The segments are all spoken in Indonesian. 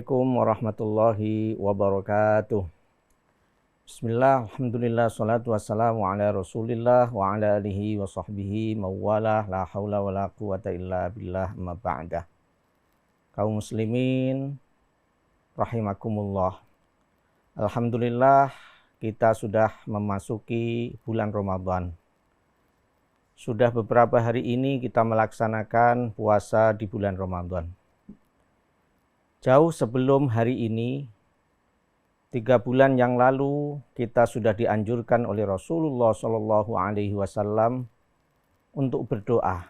Assalamualaikum warahmatullahi wabarakatuh. Bismillah, alhamdulillah, salatu wassalamu ala rasulillah wa ala alihi wa sahbihi mawalah, la hawla wa la quwata illa billah amma ba'dah. Kaum muslimin rahimakumullah. Alhamdulillah kita sudah memasuki bulan Ramadan. Sudah beberapa hari ini kita melaksanakan puasa di bulan Ramadan. Jauh sebelum hari ini, 3 bulan yang lalu kita sudah dianjurkan oleh Rasulullah SAW untuk berdoa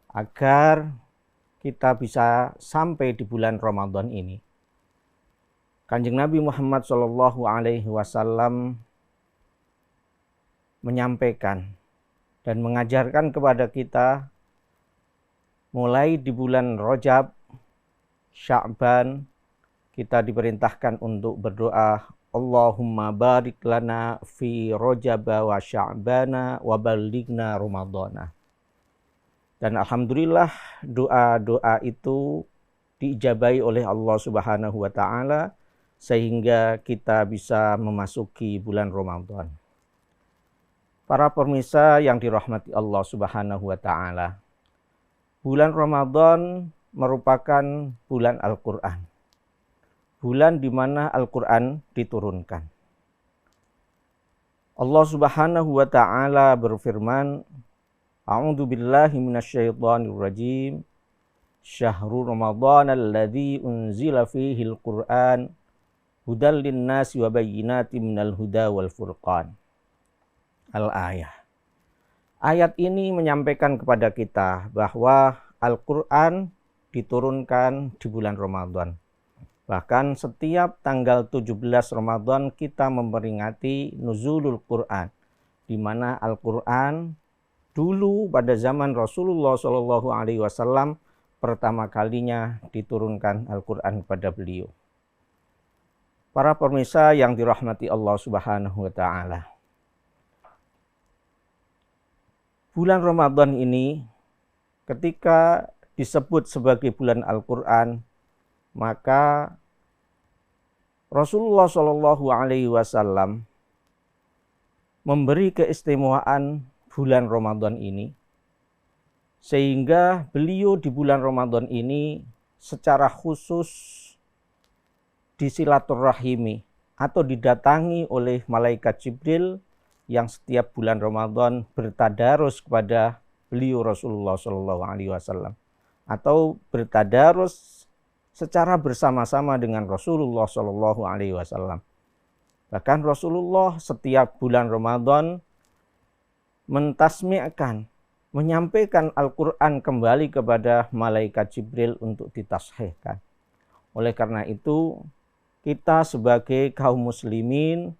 agar kita bisa sampai di bulan Ramadan ini. Kanjeng Nabi Muhammad SAW menyampaikan dan mengajarkan kepada kita mulai di bulan Rajab, Sya'ban, kita diperintahkan untuk berdoa, Allahumma barik lana fi Rajaba wa Sya'bana wa ballighna Ramadana. Dan alhamdulillah doa-doa itu diijabahi oleh Allah Subhanahu wa taala sehingga kita bisa memasuki bulan Ramadan. Para pemirsa yang dirahmati Allah Subhanahu wa taala. Bulan Ramadan merupakan bulan Al-Quran. Bulan di mana Al-Quran diturunkan. Allah Subhanahu wa taala berfirman, A'udzu billahi minasyaitonir rajim. Syahrul Ramadan alladzi unzila fihi al-Qur'an hudal linnasi wa bayyinatin minal huda wal furqan. Al-ayah. Ayat ini menyampaikan kepada kita bahwa Al-Quran diturunkan di bulan Ramadan. Bahkan setiap tanggal 17 Ramadan kita memperingati Nuzulul Quran, di mana Al-Quran dulu pada zaman Rasulullah SAW pertama kalinya diturunkan Al-Quran kepada beliau. Para pemirsa yang dirahmati Allah Subhanahu wa taala. Bulan Ramadan ini ketika disebut sebagai bulan Al-Quran, maka Rasulullah SAW memberi keistimewaan bulan Ramadan ini, sehingga beliau di bulan Ramadan ini secara khusus disilaturahimi atau didatangi oleh malaikat Jibril yang setiap bulan Ramadan bertadarus kepada beliau Rasulullah SAW. Atau bertadarus secara bersama-sama dengan Rasulullah SAW. Bahkan Rasulullah setiap bulan Ramadan mentasmi'kan, menyampaikan Al-Quran kembali kepada malaikat Jibril untuk ditashihkan. Oleh karena itu, kita sebagai kaum muslimin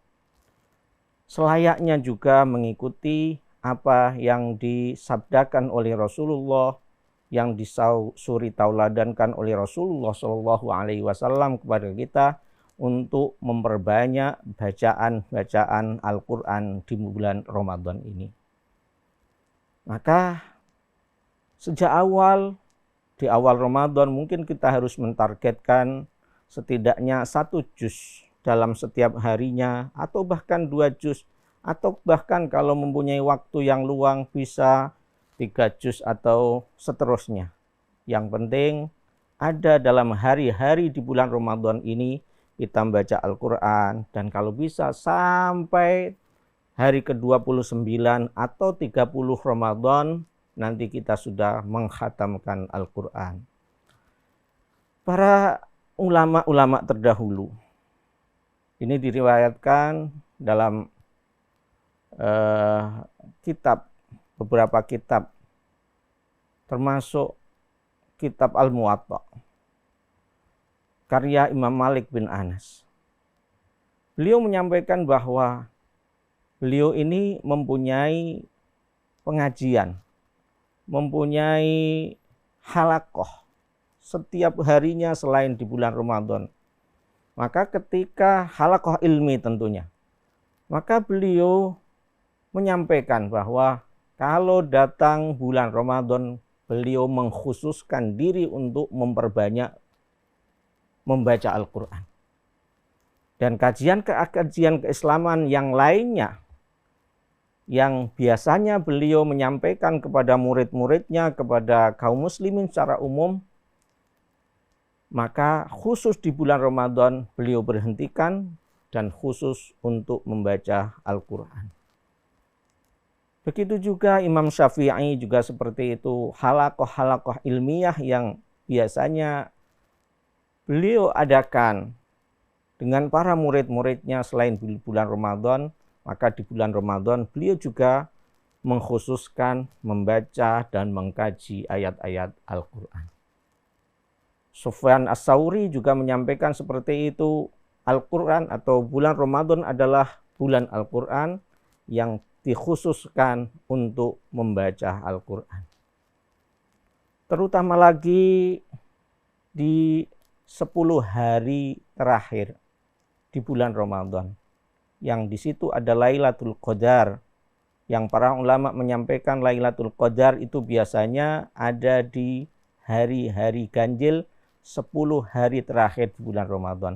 selayaknya juga mengikuti apa yang disabdakan oleh Rasulullah, yang disuri tauladankan oleh Rasulullah SAW kepada kita untuk memperbanyak bacaan Al-Quran di bulan Ramadan ini. Maka sejak di awal Ramadan mungkin kita harus mentargetkan setidaknya 1 juz dalam setiap harinya, atau bahkan 2 juz, atau bahkan kalau mempunyai waktu yang luang bisa 3 juz atau seterusnya. Yang penting ada dalam hari-hari di bulan Ramadan ini kita membaca Al-Quran, dan kalau bisa sampai hari ke-29 atau 30 Ramadan nanti kita sudah mengkhatamkan Al-Quran. Para ulama-ulama terdahulu ini diriwayatkan dalam beberapa kitab, termasuk kitab Al-Muwatta karya Imam Malik bin Anas. Beliau menyampaikan bahwa beliau ini mempunyai pengajian, mempunyai halaqah setiap harinya selain di bulan Ramadan. Maka ketika halaqah ilmi tentunya, maka beliau menyampaikan bahwa kalau datang bulan Ramadan, beliau mengkhususkan diri untuk memperbanyak membaca Al-Quran. Dan kajian keislaman yang lainnya, yang biasanya beliau menyampaikan kepada murid-muridnya, kepada kaum muslimin secara umum, maka khusus di bulan Ramadan beliau berhentikan dan khusus untuk membaca Al-Quran. Begitu juga Imam Syafi'i juga seperti itu, halakoh-halakoh ilmiah yang biasanya beliau adakan dengan para murid-muridnya selain di bulan Ramadan, maka di bulan Ramadan beliau juga mengkhususkan membaca dan mengkaji ayat-ayat Al-Quran. Sufyan Ats-Tsauri juga menyampaikan seperti itu, Al-Quran atau bulan Ramadan adalah bulan Al-Quran yang dikhususkan untuk membaca Al-Quran. Terutama lagi di 10 hari terakhir di bulan Ramadan, yang di situ ada Lailatul Qadar, yang para ulama menyampaikan Lailatul Qadar itu biasanya ada di hari-hari ganjil 10 hari terakhir di bulan Ramadan.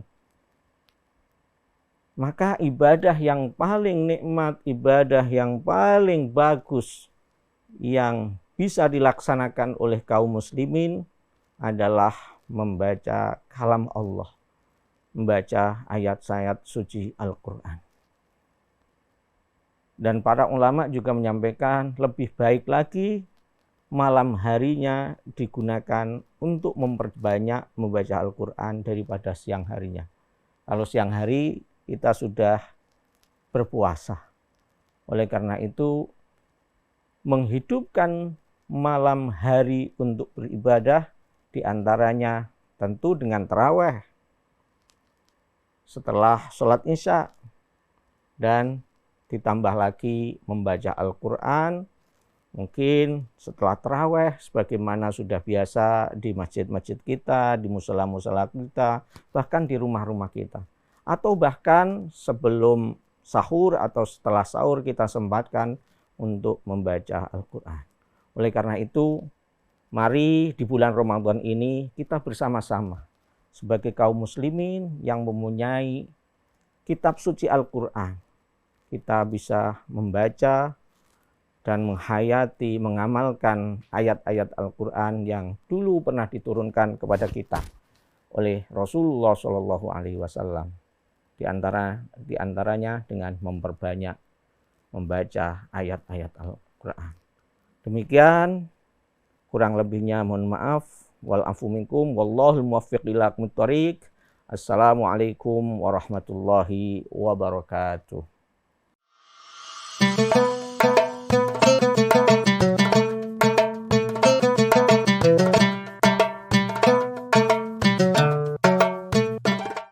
Maka ibadah yang paling nikmat, ibadah yang paling bagus yang bisa dilaksanakan oleh kaum muslimin adalah membaca kalam Allah, membaca ayat-ayat suci Al-Quran. Dan para ulama juga menyampaikan lebih baik lagi malam harinya digunakan untuk memperbanyak membaca Al-Quran daripada siang harinya. Kalau siang hari kita sudah berpuasa. Oleh karena itu, menghidupkan malam hari untuk beribadah diantaranya tentu dengan tarawih setelah sholat isya, dan ditambah lagi membaca Al-Quran mungkin setelah tarawih sebagaimana sudah biasa di masjid-masjid kita, di musala-musala kita, bahkan di rumah-rumah kita. Atau bahkan sebelum sahur atau setelah sahur kita sempatkan untuk membaca Al-Quran. Oleh karena itu, mari di bulan Ramadan ini kita bersama-sama sebagai kaum muslimin yang mempunyai kitab suci Al-Quran, kita bisa membaca dan menghayati, mengamalkan ayat-ayat Al-Quran yang dulu pernah diturunkan kepada kita oleh Rasulullah SAW. Di antaranya dengan memperbanyak membaca ayat-ayat Al-Quran. Demikian, kurang lebihnya mohon maaf. Wal afu minkum, wallahul muwaffiq ila aqwamit thoriq. Assalamualaikum warahmatullahi wabarakatuh.